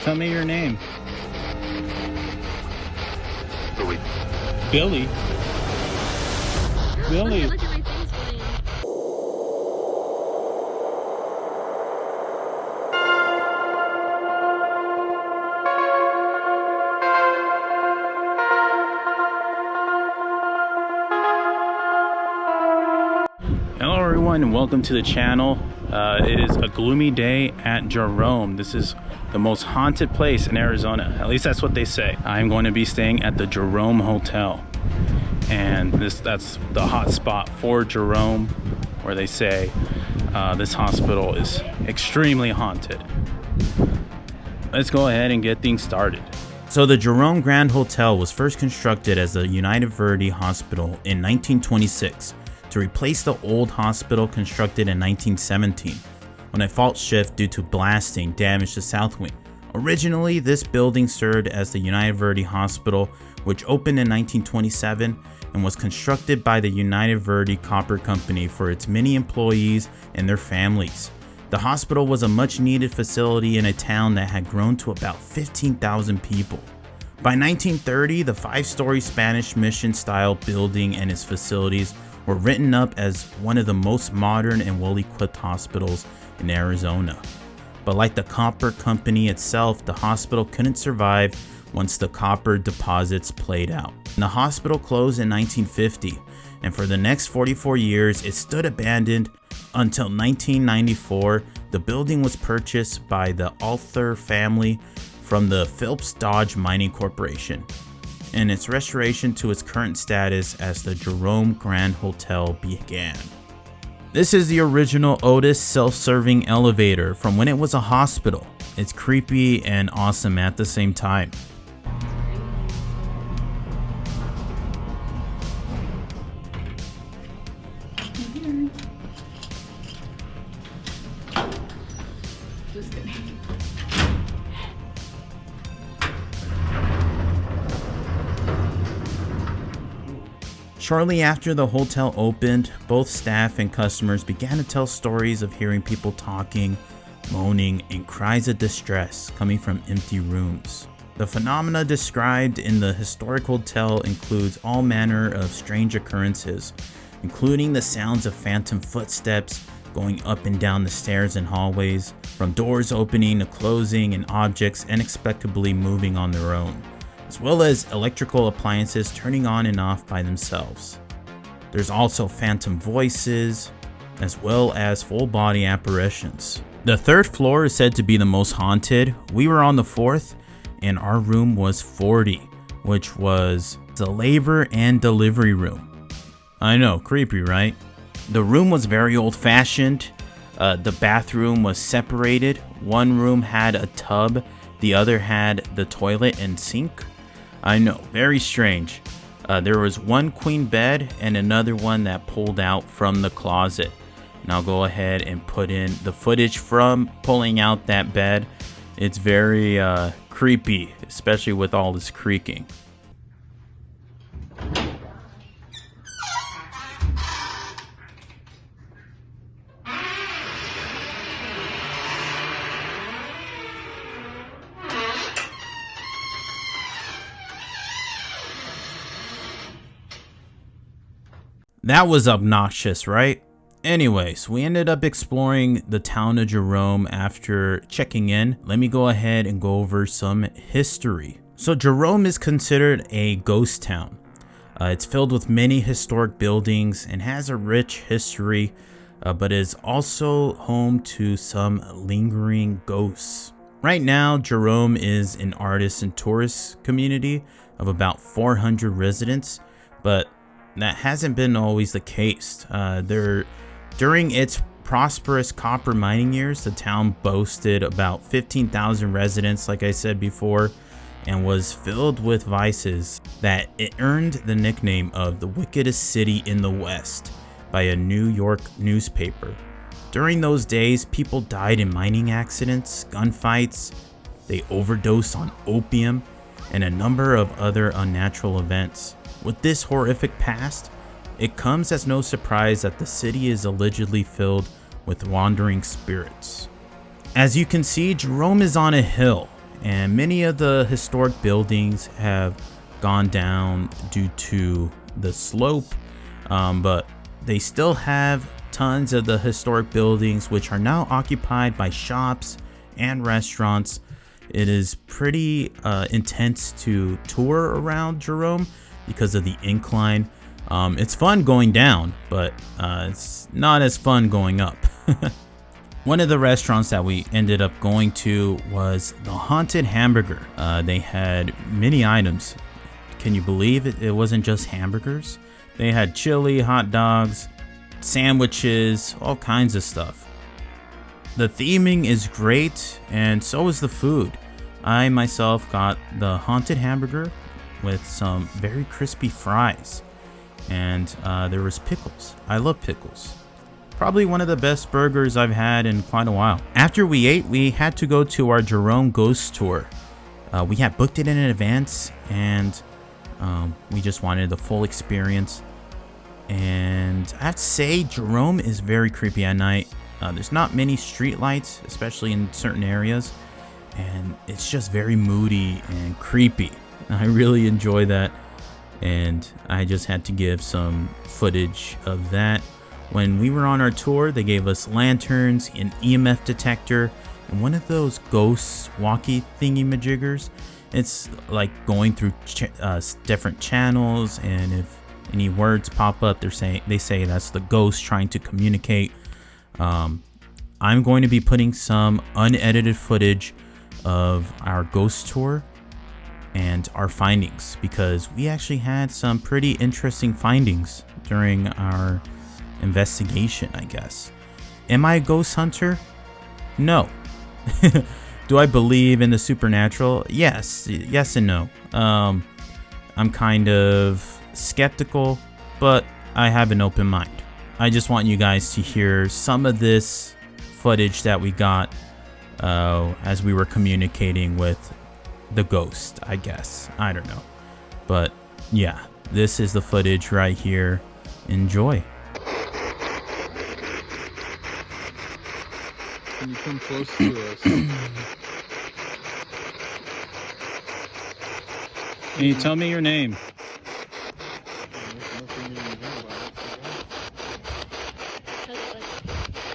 Tell me your name. Billy. Billy? Billy. Look at my face, Billy. Hello everyone and welcome to the channel. It is a gloomy day at Jerome. This is the most haunted place in Arizona. At least that's what they say. I'm going to be staying at the Jerome Hotel. And that's the hot spot for Jerome, where they say this hospital is extremely haunted. Let's go ahead and get things started. So the Jerome Grand Hotel was first constructed as the United Verde Hospital in 1926 to replace the old hospital constructed in 1917 when a fault shift due to blasting damaged the south wing. Originally, this building served as the United Verde Hospital, which opened in 1927 and was constructed by the United Verde Copper Company for its many employees and their families. The hospital was a much needed facility in a town that had grown to about 15,000 people. By 1930, the 5-story Spanish mission style building and its facilities were written up as one of the most modern and well-equipped hospitals in Arizona. But like the copper company itself, the hospital couldn't survive once the copper deposits played out. The hospital closed in 1950, and for the next 44 years it stood abandoned until 1994. The building was purchased by the Arthur family from the Phelps Dodge Mining Corporation, and its restoration to its current status as the Jerome Grand Hotel began. This is the original Otis self-serving elevator from when it was a hospital. It's creepy and awesome at the same time. Just kidding. Shortly after the hotel opened, both staff and customers began to tell stories of hearing people talking, moaning, and cries of distress coming from empty rooms. The phenomena described in the historic hotel includes all manner of strange occurrences, including the sounds of phantom footsteps going up and down the stairs and hallways, from doors opening to closing and objects inexplicably moving on their own, as well as electrical appliances turning on and off by themselves. There's also phantom voices, as well as full-body apparitions. The third floor is said to be the most haunted. We were on the fourth, and our room was 40, which was the labor and delivery room. I know, creepy, right? The room was very old-fashioned. The bathroom was separated. One room had a tub, the other had the toilet and sink. I know, very strange. There was one queen bed and another one that pulled out from the closet. And I'll go ahead and put in the footage from pulling out that bed. It's very creepy, especially with all this creaking. That was obnoxious, right? Anyways, we ended up exploring the town of Jerome after checking in. Let me go ahead and go over some history. So Jerome is considered a ghost town. It's filled with many historic buildings and has a rich history, but is also home to some lingering ghosts. Right now, Jerome is an artist and tourist community of about 400 residents, but that hasn't been always the case. During its prosperous copper mining years, the town boasted about 15,000 residents, like I said before, and was filled with vices that it earned the nickname of the wickedest city in the West by a New York newspaper. During those days, people died in mining accidents, gunfights, they overdosed on opium, and a number of other unnatural events. With this horrific past, it comes as no surprise that the city is allegedly filled with wandering spirits. As you can see, Jerome is on a hill, and many of the historic buildings have gone down due to the slope, but they still have tons of the historic buildings which are now occupied by shops and restaurants. It is pretty intense to tour around Jerome because of the incline. It's fun going down, but it's not as fun going up. One of the restaurants that we ended up going to was the Haunted Hamburger. They had many items. Can you believe it? It wasn't just hamburgers. They had chili, hot dogs, sandwiches, all kinds of stuff. The theming is great, and so is the food. I myself got the Haunted Hamburger with some very crispy fries, and there was pickles. I love pickles. Probably one of the best burgers I've had in quite a while. After we ate, we had to go to our Jerome ghost tour. We had booked it in advance, and we just wanted the full experience. And I have to say, Jerome is very creepy at night. There's not many street lights, especially in certain areas, and it's just very moody and creepy. I really enjoy that, and I just had to give some footage of that. When we were on our tour, they gave us lanterns, an EMF detector, and one of those ghost walkie thingy majiggers. It's like going through different channels, and if any words pop up, they say that's the ghost trying to communicate. I'm going to be putting some unedited footage of our ghost tour and our findings, because we actually had some pretty interesting findings during our investigation, I guess. Am I a ghost hunter? No. Do I believe in the supernatural? Yes and no. I'm kind of skeptical, but I have an open mind. I just want you guys to hear some of this footage that we got as we were communicating with the ghost, I guess. I don't know. But yeah, this is the footage right here. Enjoy. Can you come close to us? Can you tell me your name?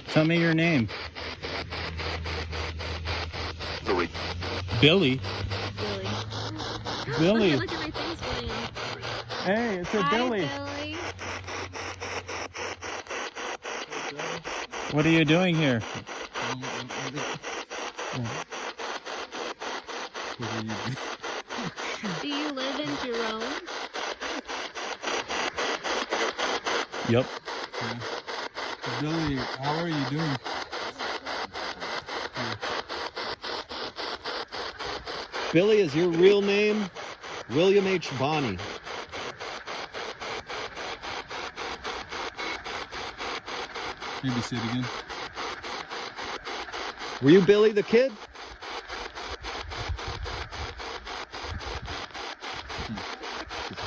Tell me your name. Billy. Billy? Billy. Look at my face, William. Hey, it's a Hi, Billy. Billy. What are you doing here? Do you live in Jerome? Yep. Billy, how are you doing? Billy, is your real name William H. Bonney? Maybe say it again. Were you Billy the Kid?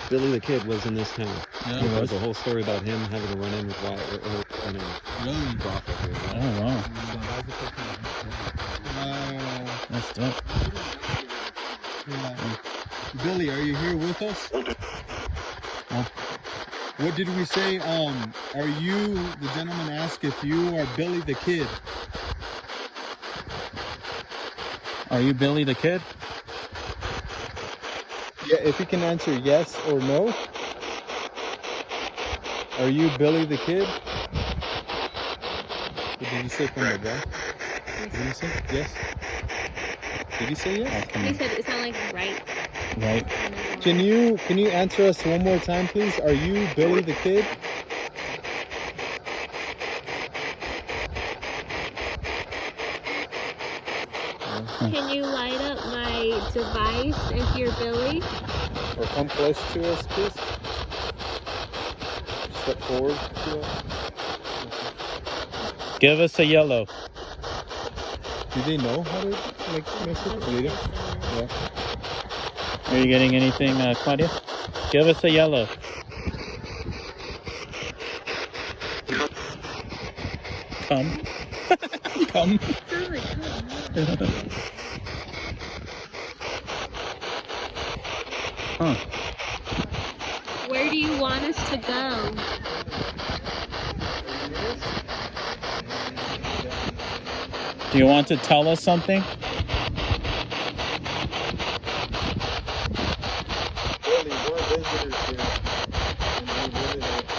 Billy the Kid was in this town. Yeah. There was a whole story about him having a run-in with Wyatt. Really? Oh, wow. That's dope. Yeah. Billy, are you here with us? What did we say? Are you, the gentleman asked if you are Billy the Kid. Are you Billy the Kid? Yeah, if you can answer yes or no. Are you Billy the Kid? What did you say from the back? Did he say yes? Did he say yes? He said it sounded like right. Right. Can you answer us one more time, please? Are you Billy the Kid? Can you light up my device if you're Billy? Or come close to us, please. Step forward to us. Give us a yellow. Do they know how to mess with the leader? Yeah. Are you getting anything, Claudia? Give us a yellow. Come. Come. Sounds like Huh. Where do you want us to go? Do you want to tell us something? Well, they were visitors here, and they really like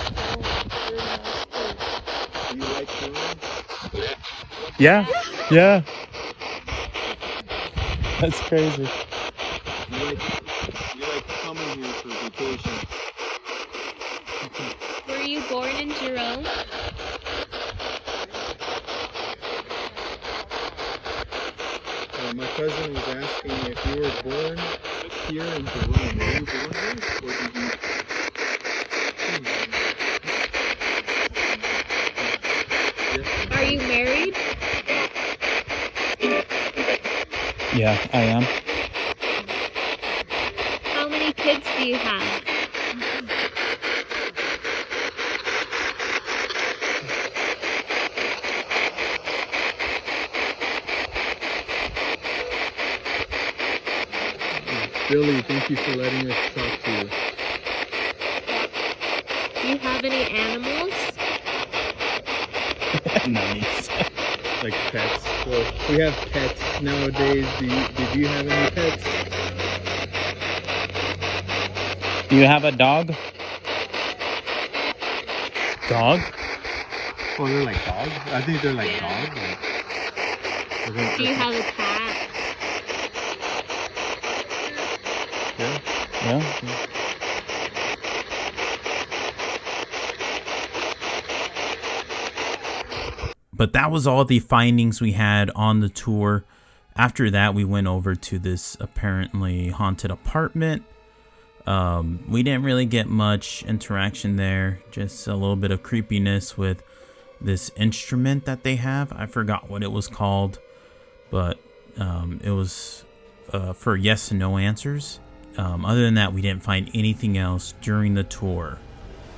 very nice place. Do you like Jerome? Yeah. Yeah. That's crazy. You like coming here for vacation? Were you born in Jerome? My cousin was asking if you were born here in Jerome. Were you born here, or did you? Are you married? Yeah, I am. How many kids do you have? Billy, thank you for letting us talk to you. Do you have any animals? Nice. Like pets. Well, we have pets nowadays. Did you have any pets? Do you have a dog? Dog? Oh, they're like dogs? I think they're like dogs. Do you have a cat? Yeah. Yeah. But that was all the findings we had on the tour. After that, we went over to this apparently haunted apartment. We didn't really get much interaction there. Just a little bit of creepiness with this instrument that they have. I forgot what it was called, but it was for yes and no answers. Other than that, we didn't find anything else during the tour.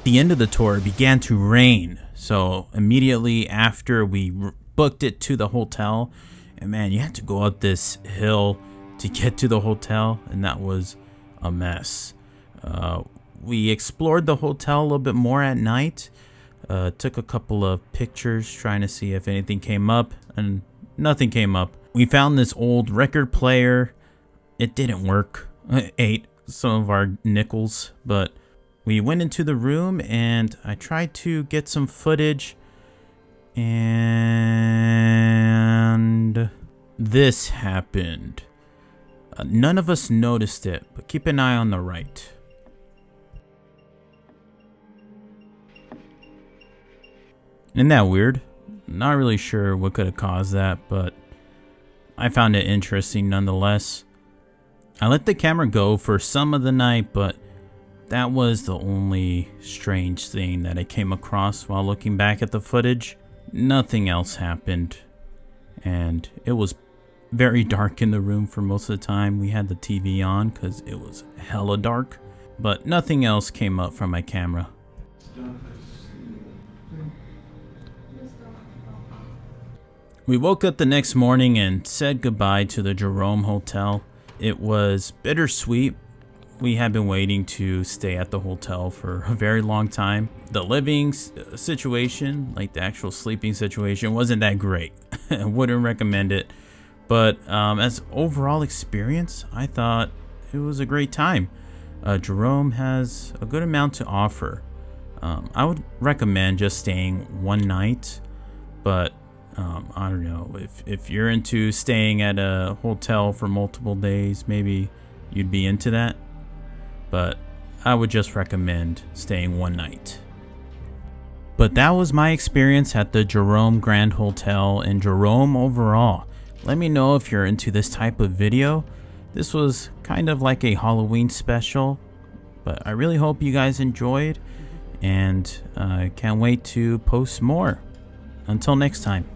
At the end of the tour, it began to rain. So immediately after we booked it to the hotel, and man, you had to go up this hill to get to the hotel, and that was a mess. We explored the hotel a little bit more at night, took a couple of pictures trying to see if anything came up, and nothing came up. We found this old record player. It didn't work. It ate some of our nickels, but we went into the room and I tried to get some footage, and this happened. None of us noticed it, but keep an eye on the right. Isn't that weird? Not really sure what could have caused that, but I found it interesting nonetheless. I let the camera go for some of the night, but that was the only strange thing that I came across while looking back at the footage. Nothing else happened, and it was very dark in the room for most of the time. We had the TV on because it was hella dark, but nothing else came up from my camera. We woke up the next morning and said goodbye to the Jerome Hotel. It was bittersweet. We had been waiting to stay at the hotel for a very long time. The living situation, like the actual sleeping situation, wasn't that great. I wouldn't recommend it. But as overall experience, I thought it was a great time. Jerome has a good amount to offer. I would recommend just staying one night, but I don't know, if you're into staying at a hotel for multiple days, maybe you'd be into that. But I would just recommend staying one night. But that was my experience at the Jerome Grand Hotel in Jerome overall. Let me know if you're into this type of video. This was kind of like a Halloween special, but I really hope you guys enjoyed, and I can't wait to post more. Until next time.